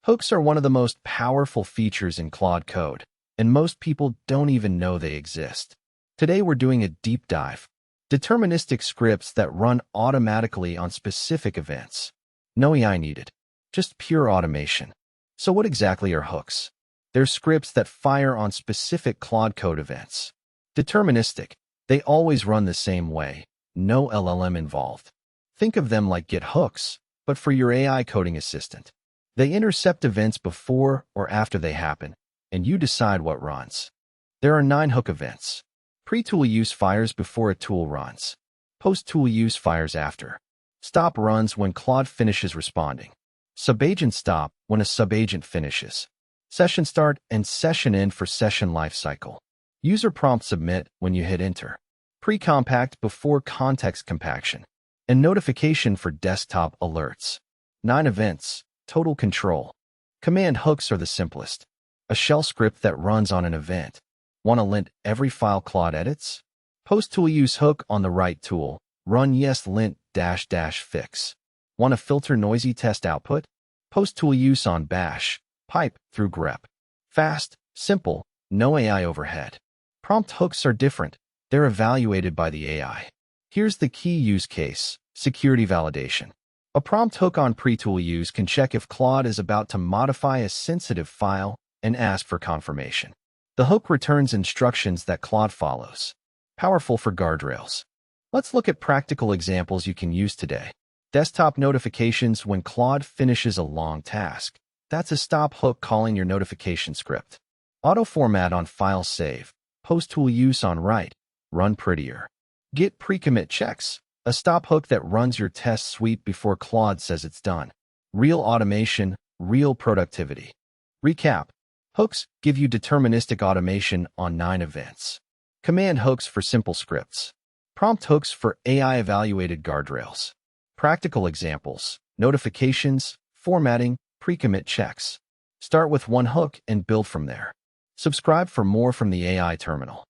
Hooks are one of the most powerful features in Claude Code, and most people don't even know they exist. Today we're doing a deep dive. Deterministic scripts that run automatically on specific events. No AI needed, just pure automation. So what exactly are hooks? They're scripts that fire on specific Claude Code events. Deterministic, they always run the same way, no LLM involved. Think of them like Git hooks, but for your AI coding assistant. They intercept events before or after they happen, and you decide what runs. There are 9 hook events. Pre-tool use fires before a tool runs. Post-tool use fires after. Stop runs when Claude finishes responding. Subagent stop when a subagent finishes. Session start and session end for session lifecycle. User prompt submit when you hit enter. Pre-compact before context compaction. And notification for desktop alerts. 9 events. Total control. Command hooks are the simplest. A shell script that runs on an event. Want to lint every file Claude edits? Post-tool use hook on the right tool. Run yes lint -- fix. Want to filter noisy test output? Post-tool use on bash. Pipe through grep. Fast, simple, no AI overhead. Prompt hooks are different. They're evaluated by the AI. Here's the key use case: security validation. A prompt hook on pre-tool use can check if Claude is about to modify a sensitive file and ask for confirmation. The hook returns instructions that Claude follows. Powerful for guardrails. Let's look at practical examples you can use today. Desktop notifications when Claude finishes a long task. That's a stop hook calling your notification script. Auto format on file save. Post-tool use on write. Run prettier. Git pre-commit checks. A stop hook that runs your test suite before Claude says it's done. Real automation, real productivity. Recap. Hooks give you deterministic automation on 9 events. Command hooks for simple scripts. Prompt hooks for AI-evaluated guardrails. Practical examples: notifications, formatting, pre-commit checks. Start with one hook and build from there. Subscribe for more from the AI Terminal.